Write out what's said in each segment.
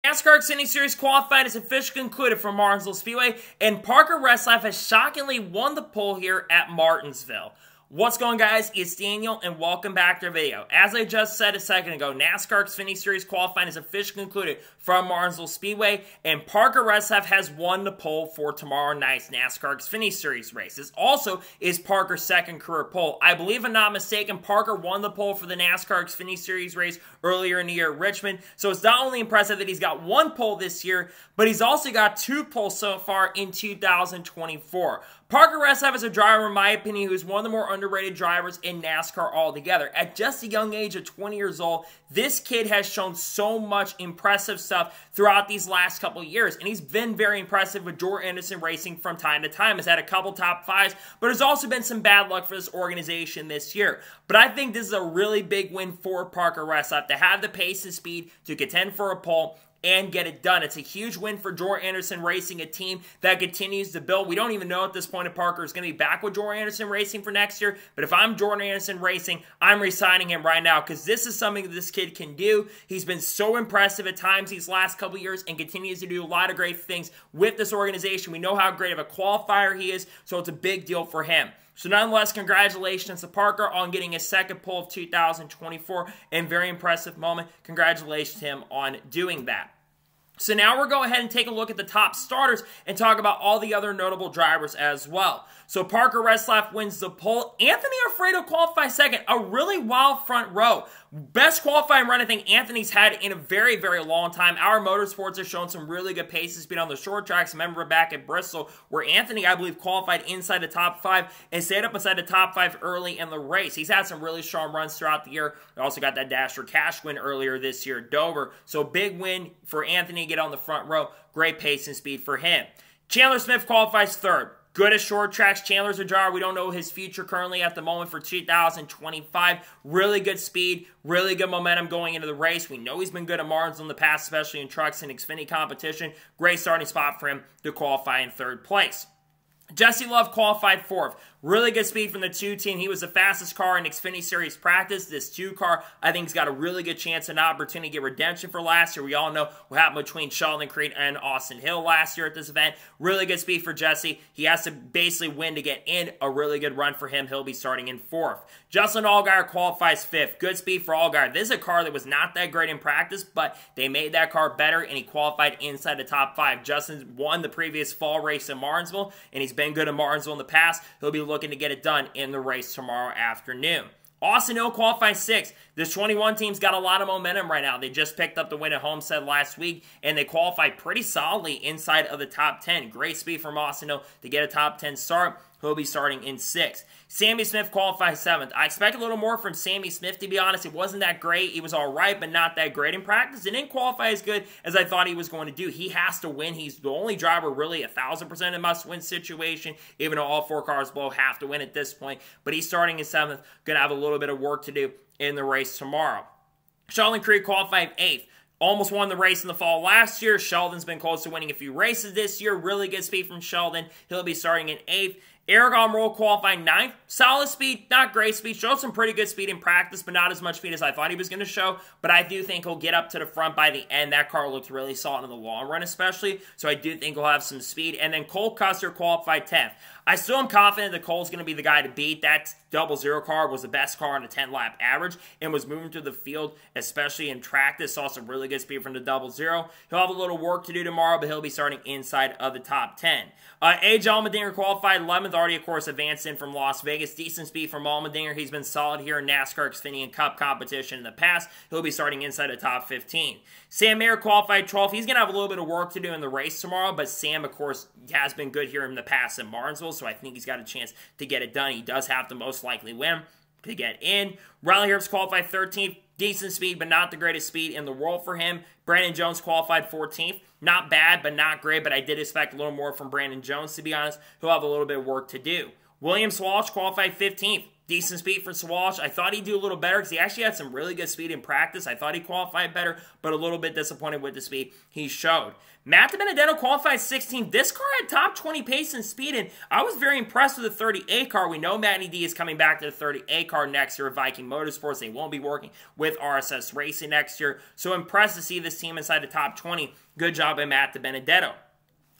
NASCAR Xfinity Series qualifying is officially concluded for Martinsville Speedway, and Parker Retzlaff has shockingly won the pole here at Martinsville. What's going on, guys? It's Daniel, and welcome back to our video. As I just said a second ago, NASCAR Xfinity Series qualifying is officially concluded from Martinsville Speedway, and Parker Retzlaff has won the pole for tomorrow night's NASCAR Xfinity Series race. This also is Parker's second career pole. I believe I'm not mistaken, Parker won the pole for the NASCAR Xfinity Series race earlier in the year at Richmond, so it's not only impressive that he's got one pole this year, but he's also got two poles so far in 2024. Parker Retzlaff is a driver, in my opinion, who's one of the more underrated drivers in NASCAR altogether. At just a young age of 20 years old, this kid has shown so much impressive stuff throughout these last couple of years, and he's been very impressive with Jordan Anderson Racing from time to time. He's had a couple top fives, but there's also been some bad luck for this organization this year. But I think this is a really big win for Parker Retzlaff to have the pace and speed to contend for a pole and get it done. It's a huge win for Jordan Anderson Racing, a team that continues to build. We don't even know at this point if Parker is going to be back with Jordan Anderson Racing for next year, but if I'm Jordan Anderson Racing, I'm re-signing him right now because this is something that this kid can do. He's been so impressive at times these last couple years and continues to do a lot of great things with this organization. We know how great of a qualifier he is, so it's a big deal for him. So nonetheless, congratulations to Parker on getting his second pole of 2024, and very impressive moment. Congratulations to him on doing that. So now we're going ahead and take a look at the top starters and talk about all the other notable drivers as well. So Parker Retzlaff wins the pole. Anthony Alfredo qualifies second. A really wild front row. Best qualifying run I think Anthony's had in a very, very long time. Our Motorsports has shown some really good paces speed on the short tracks. Remember back at Bristol where Anthony, I believe, qualified inside the top five and stayed up inside the top five early in the race. He's had some really strong runs throughout the year. We also got that Dasher Cash win earlier this year at Dover. So big win for Anthony to get on the front row. Great pace and speed for him. Chandler Smith qualifies third. Good at short tracks. Chandler's a driver. We don't know his future currently at the moment for 2025. Really good speed, really good momentum going into the race. We know he's been good at Martinsville in the past, especially in trucks and Xfinity competition. Great starting spot for him to qualify in third place. Jesse Love qualified fourth. Really good speed from the 2 team. He was the fastest car in Xfinity Series practice. This 2 car, I think, has got a really good chance and opportunity to get redemption for last year. We all know what happened between Sheldon Creed and Austin Hill last year at this event. Really good speed for Jesse. He has to basically win to get in. A really good run for him. He'll be starting in fourth. Justin Allgaier qualifies fifth. Good speed for Allgaier. This is a car that was not that great in practice, but they made that car better, and he qualified inside the top 5. Justin won the previous fall race in Martinsville, and he's been good at Martinsville in the past. He'll be looking to get it done in the race tomorrow afternoon. Austin Hill qualifies 6th. This 21 team's got a lot of momentum right now. They just picked up the win at Homestead last week, and they qualified pretty solidly inside of the top 10. Great speed from Austin Hill to get a top 10 start. He'll be starting in 6th. Sammy Smith qualifies 7th. I expect a little more from Sammy Smith, to be honest. It wasn't that great. He was all right, but not that great in practice. He didn't qualify as good as I thought he was going to do. He has to win. He's the only driver really 1,000% in must-win situation, even though all 4 cars below have to win at this point. But he's starting in 7th. Going to have a little bit of work to do in the race tomorrow. Sheldon Creed qualified 8th. Almost won the race in the fall last year. Sheldon's been close to winning a few races this year. Really good speed from Sheldon. He'll be starting in 8th. Eric Almirola qualifying 9th. Solid speed, not great speed. Showed some pretty good speed in practice, but not as much speed as I thought he was going to show. But I do think he'll get up to the front by the end. That car looked really solid in the long run especially. So I do think he'll have some speed. And then Cole Custer qualified 10th. I still am confident that Cole's going to be the guy to beat. That 00 car was the best car on the 10-lap average and was moving through the field, especially in practice. Saw some really good speed from the 00. He'll have a little work to do tomorrow, but he'll be starting inside of the top 10. A.J. Allmendinger qualified 11th, already, of course, advanced in from Las Vegas. Decent speed from Allmendinger. He's been solid here in NASCAR, Xfinity, and Cup competition in the past. He'll be starting inside the top 15. Sam Mayer qualified 12th. He's going to have a little bit of work to do in the race tomorrow, but Sam, of course, has been good here in the past in Martinsville, so I think he's got a chance to get it done. He does have to most likely win to get in. Riley Herbst qualified 13th. Decent speed, but not the greatest speed in the world for him. Brandon Jones qualified 14th. Not bad, but not great, but I did expect a little more from Brandon Jones, to be honest. He'll have a little bit of work to do. Williams Walsh qualified 15th. Decent speed for Walsh. I thought he'd do a little better because he actually had some really good speed in practice. I thought he qualified better, but a little bit disappointed with the speed he showed. Matt DiBenedetto qualified 16th. This car had top 20 pace and speed, and I was very impressed with the 30A car. We know Matty D is coming back to the 30A car next year at Viking Motorsports. They won't be working with RSS Racing next year, so impressed to see this team inside the top 20. Good job by Matt DiBenedetto.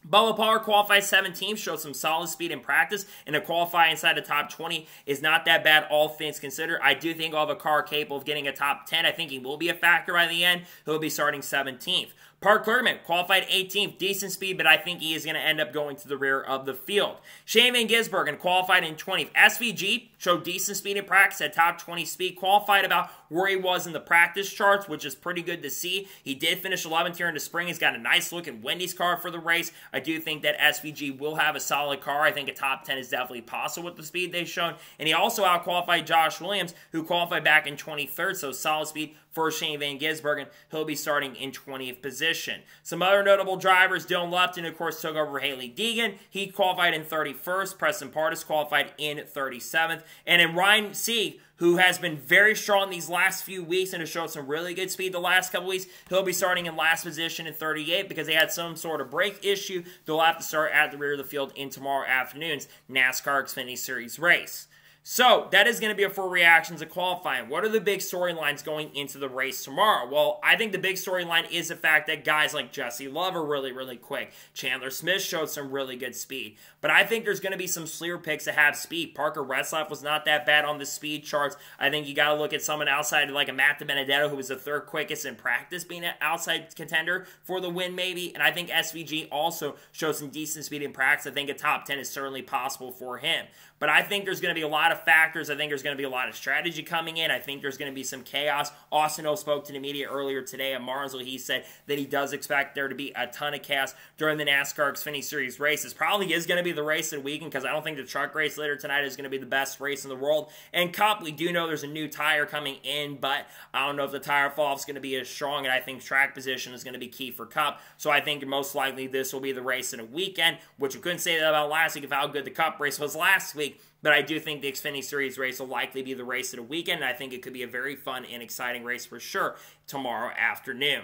Bubba Power qualified 17th, showed some solid speed in practice, and to qualify inside the top 20 is not that bad, all things considered. I do think I'll have a car capable of getting a top 10. I think he will be a factor by the end. He'll be starting 17th. Park Clearman qualified 18th, decent speed, but I think he is going to end up going to the rear of the field. Shane Van Gisbergen qualified in 20th. SVG showed decent speed in practice at top 20 speed, qualified about where he was in the practice charts, which is pretty good to see. He did finish 11th here in the spring. He's got a nice look in Wendy's car for the race. I do think that SVG will have a solid car. I think a top 10 is definitely possible with the speed they've shown. And he also outqualified Josh Williams, who qualified back in 23rd, so solid speed for Shane Van Gisbergen. He'll be starting in 20th position. Some other notable drivers, Dylan Lupton, of course, took over Haley Deegan. He qualified in 31st. Preston Pardis qualified in 37th. And then Ryan Sieg, who has been very strong these last few weeks and has showed some really good speed the last couple weeks, he'll be starting in last position in 38 because they had some sort of brake issue. They'll have to start at the rear of the field in tomorrow afternoon's NASCAR Xfinity Series race. So, that is going to be a full reaction to qualifying. What are the big storylines going into the race tomorrow? Well, I think the big storyline is the fact that guys like Jesse Love are really, really quick. Chandler Smith showed some really good speed. But I think there's going to be some sleeper picks that have speed. Parker Retzlaff was not that bad on the speed charts. I think you got to look at someone outside like a Matt DiBenedetto, who was the third quickest in practice, being an outside contender for the win maybe. And I think SVG also showed some decent speed in practice. I think a top 10 is certainly possible for him. But I think there's going to be a lot of factors. I think there's going to be a lot of strategy coming in. I think there's going to be some chaos. Austin O spoke to the media earlier today at Martinsville. He said that he does expect there to be a ton of chaos during the NASCAR Xfinity Series race. This probably is going to be the race of the weekend because I don't think the truck race later tonight is going to be the best race in the world. And Cup, we do know there's a new tire coming in, but I don't know if the tire fall-off is going to be as strong, and I think track position is going to be key for Cup. So I think most likely this will be the race in a weekend, which we couldn't say that about last week of how good the Cup race was last week. But I do think the Xfinity Series race will likely be the race of the weekend, and I think it could be a very fun and exciting race for sure tomorrow afternoon.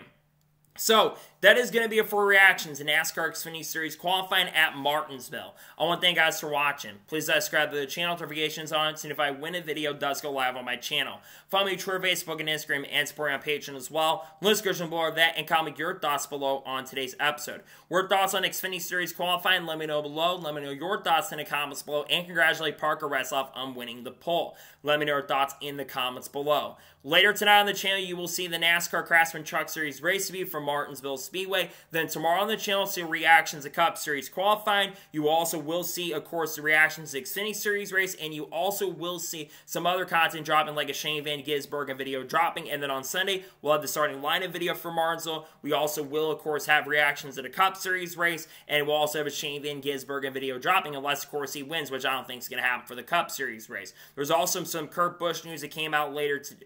So, that is going to be it for reactions to NASCAR Xfinity Series qualifying at Martinsville. I want to thank you guys for watching. Please subscribe to the channel, notifications on, and if I win a video, it does go live on my channel. Follow me on Twitter, Facebook, and Instagram, and support me on Patreon as well. Link description below that, and comment your thoughts below on today's episode. Your thoughts on Xfinity Series qualifying, let me know below. Let me know your thoughts in the comments below, and congratulate Parker Retzlaff on winning the pole. Let me know your thoughts in the comments below. Later tonight on the channel, you will see the NASCAR Craftsman Truck Series race review from Martinsville Speedway. Then tomorrow on the channel, see reactions to Cup Series qualifying. You also will see, of course, the reactions to Xfinity Series race, and you also will see some other content dropping, like a Shane Van Gisbergen video dropping. And then on Sunday, we'll have the starting lineup video for Martinsville. We also will, of course, have reactions to the Cup Series race, and we'll also have a Shane Van Gisbergen video dropping, unless, of course, he wins, which I don't think is going to happen for the Cup Series race. There's also some Kurt Busch news that came out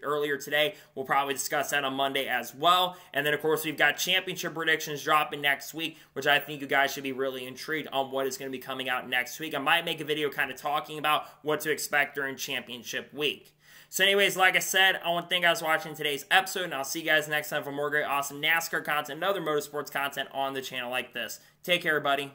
earlier today. We'll probably discuss that on Monday as well. And then, of course, we've got championship predictions dropping next week, which I think you guys should be really intrigued on what is going to be coming out next week. I might make a video kind of talking about what to expect during championship week. So anyways, like I said, I want to thank you guys for watching today's episode, and I'll see you guys next time for more great, awesome NASCAR content and other motorsports content on the channel like this. Take care, everybody.